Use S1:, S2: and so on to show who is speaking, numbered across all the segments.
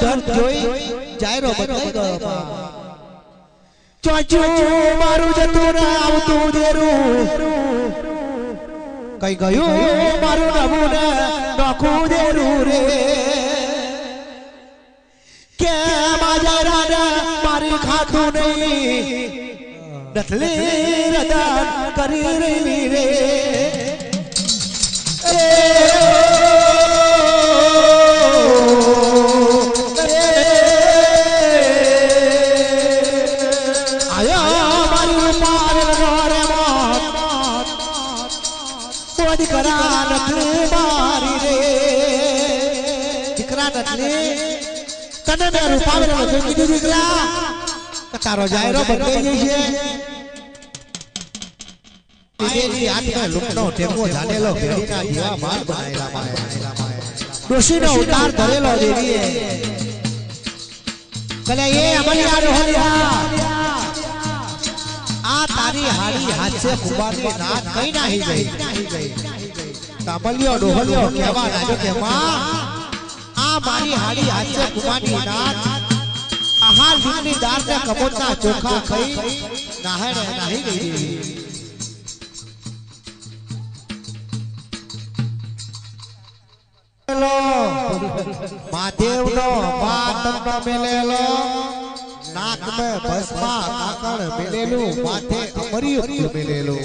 S1: ધન જોઈ જાયરો બદલાઈ ગયો ચોચું મારું જતું ને આવતું દેરું કઈ ગયું મારું નવું ને નોખું દેરું રે કે માજરા ને મારી ખાતું નહીં નથલી રદાન કરી રહી રે દીકરા નથલી મારી રે દીકરા નથલી તને મેં રૂપાવેલો નથી કીધું દીકરા તારો જાયરો બદલાઈ જશે વિદેશી હાથમાં લૂંટનો ટેકો ઝાલેલો ભેડીના દીવા માલ બનાયેલા ડોશીનો ઉતાર ધરેલો દેવીએ કલે એ અમલિયા રોહલિયા આ તારી હાડી હાથે કુબાની નાક કઈ નાહી ગઈ તામલિયો ડોહલિયો કેવા લાગ્યો કે માં આ મારી હાડી હાથે કુબાની નાક આહાર લીમની દાળ ને કબોતના ચોખા ખાઈ નાહી ગઈ महादेव मिलेलो नाक में भस्मा काकड़ मिलेलू माथे अमरियुक्त मिलेलो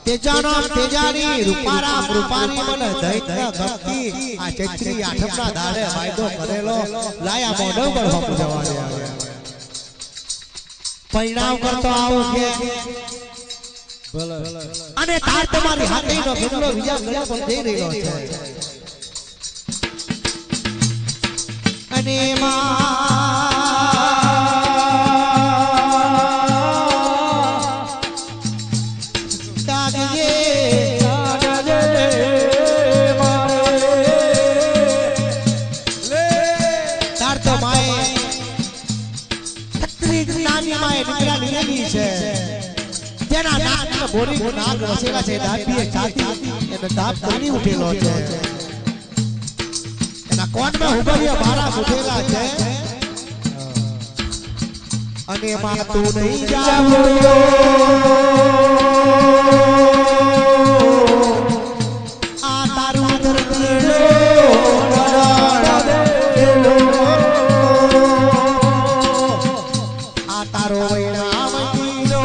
S1: तेजानो तेजारी रूपाराम रूपारी मन दैत्य भक्ति आ चैत्री आठमना दाड़े वायदो करेलो लाया मोढो पर हम जवा दे परिणाम करतो आવો કે અને તાર તમારી હાથીનો ભેગલો વિજા ગયા પણ જઈ રહ્યો છે અને જેના નાકમાં બોરી નાગ વસેલા છે દાપીએ છાતી એને દાપ કરી ઉઠેલો છે એના કોનમાં હુબરિયા મારા ઉઠેલા છે અને માં તું નહીં જાવ્યો આ તારું ધરતીડો આ તારો વૈણા મંદિરો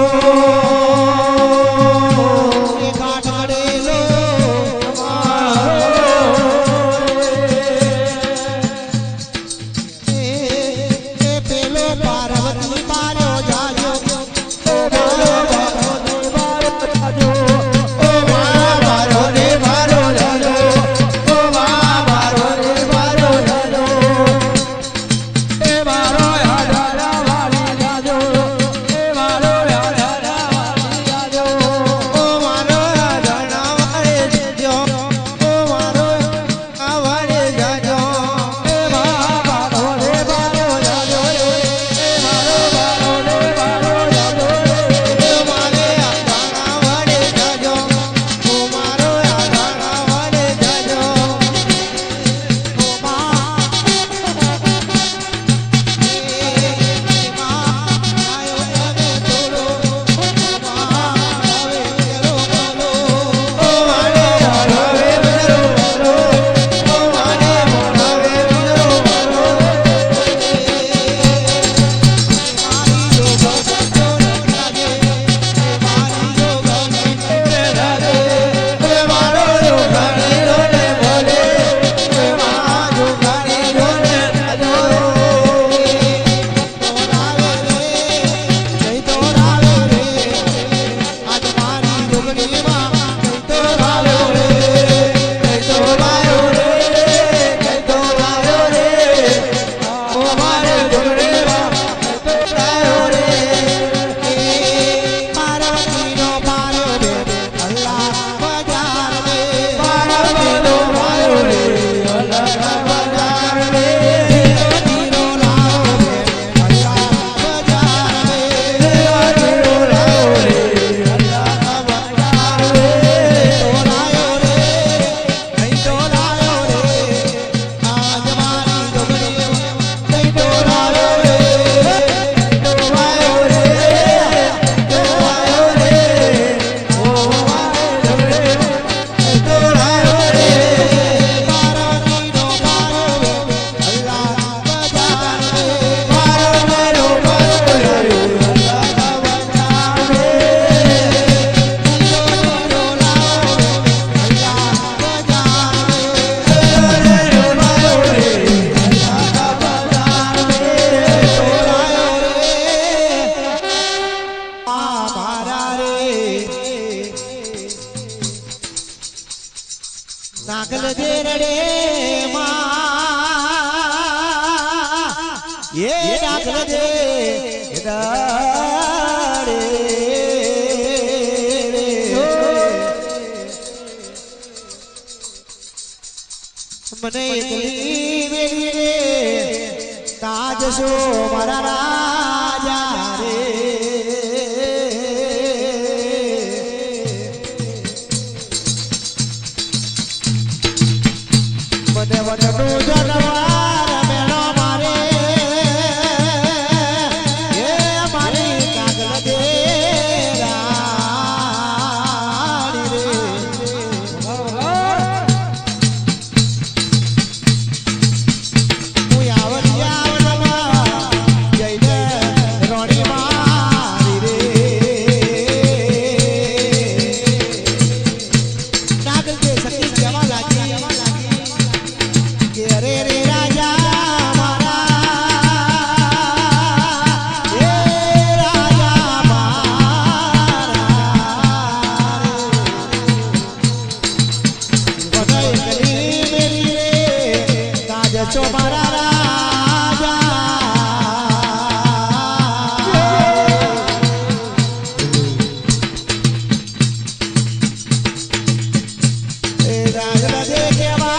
S1: નાગલ દે રડે માં એ નાગલ દે રડે મને એકલી વેલી રે તાજ સો મારા રાજા રે મને વડનું જનવાર મેળો મારે એ મારી કાગલ દે રાણી રે હું આવડિયા જઈને રોણી મારી રે નાગલ દે સખી જવા લાગી રે રે રાજા મારા એ રાજા મારા બધાય કરી મેરી રે તાજ છો મારા રાજા એ રાજા દે કેવા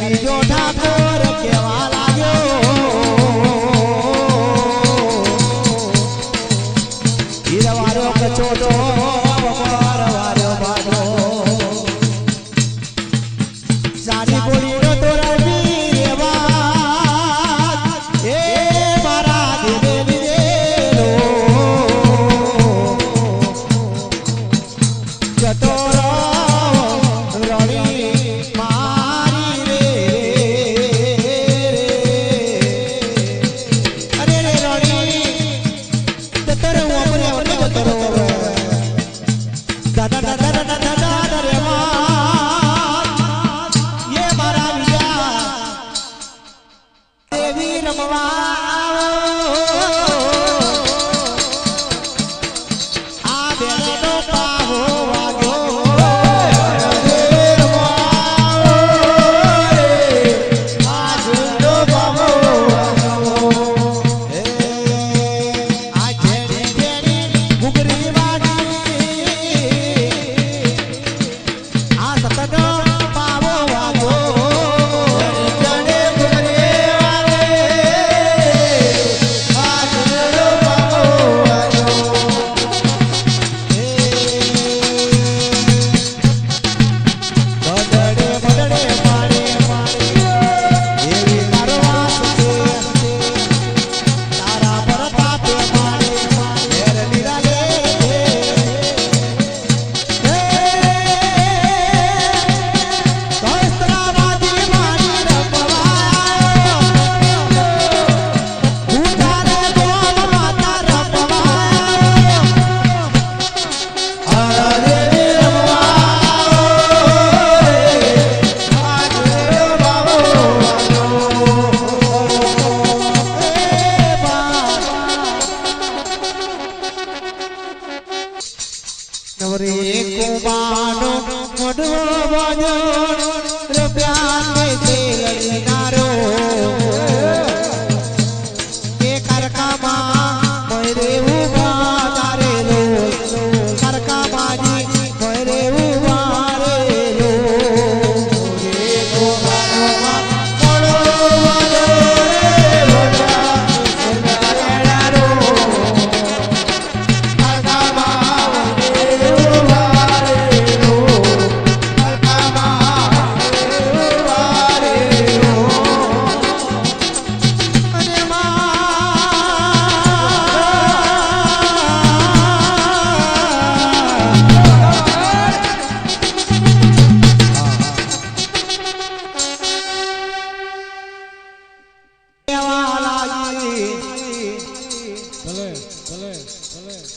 S1: બીજો ઠાકોર કેવા લાગ્યો હીરવારો કચોટો વારો બાજો સારી ગોળીનો તો રડી રેવા એ મારા દેવે વિદેલો જતો રડી કુબાનો મોઢો બોજો રૂપિયા તે લગનારો કે કરકામાં મોરે ઉભા તારેલો કરકામાજી મોરે ઉભા રેલો રે કુબાનો મોઢો બોજો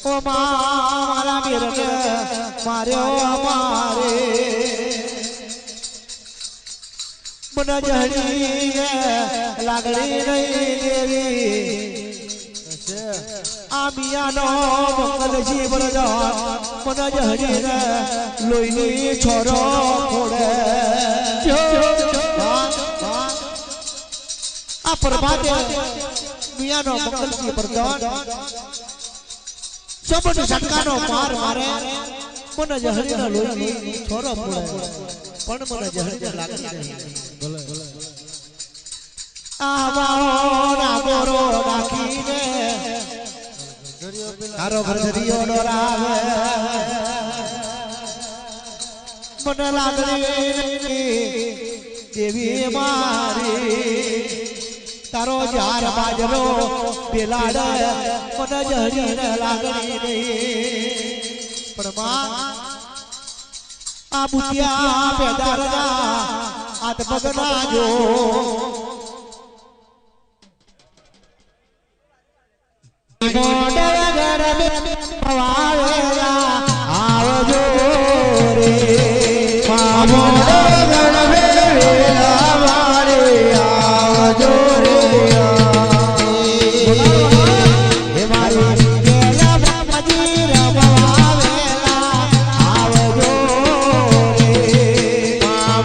S1: ओ मारा बिरने मार्यो हमारे मन जहड़ी लागड़ी नहीं देवी आमिया नो मंगल जी बरजा मन जहड़ी लोईनी छोरो फोड़े आ प्रभाते मिया नो मंगल जी बरजा सबन सटकानो मार मारे मन जहड़ी ना लोईनी छोरो फोड़े पण मन जहड़ी लागड़ी नहीं गोरो नाखीने तारो भरजरियो डोरावे मन लागड़ी देवी मारी तारो जार बाजरो बेलाड मन जहरी लागड़ी नहीं पण मां आ बुटिया पेदारना आत बगना जो मोडे घर में पवावेला आवजो रे मोडे घर में वेला वारे आवजो रे हे मारी गेला बाबाजी रे पवावेला आवजो रे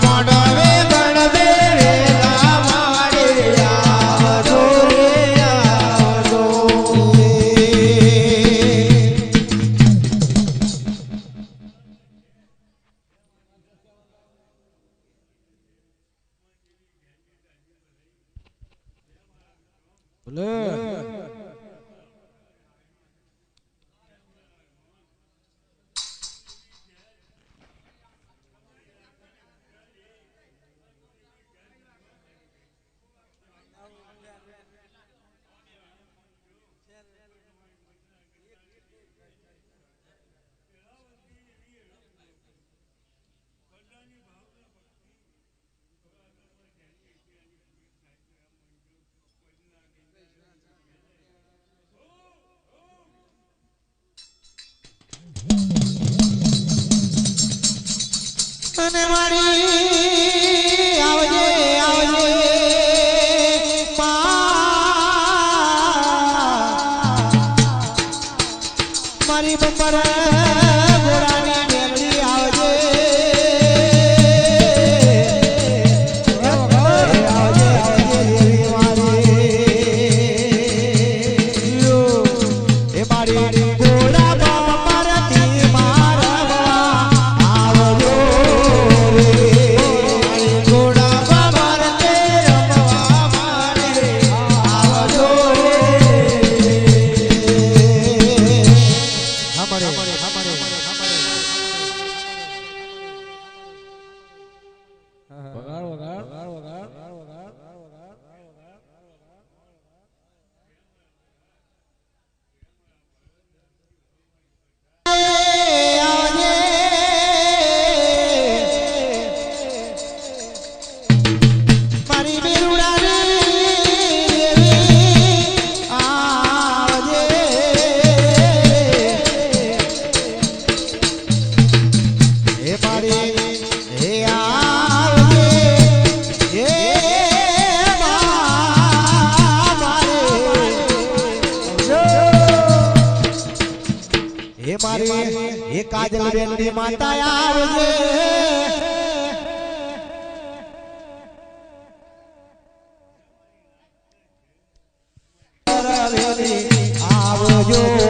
S1: मोडे घर में वेला वारे आवजो रे आवजो મને મારી આવજે આવજે મારી બમ્બર ગોરાની મેલડી આવજે આવજે આવજે દેવી મારી એ મારી ગોરા બમ્બરથી મારવા આવજો हे काजल बेन माता आवजे आवजो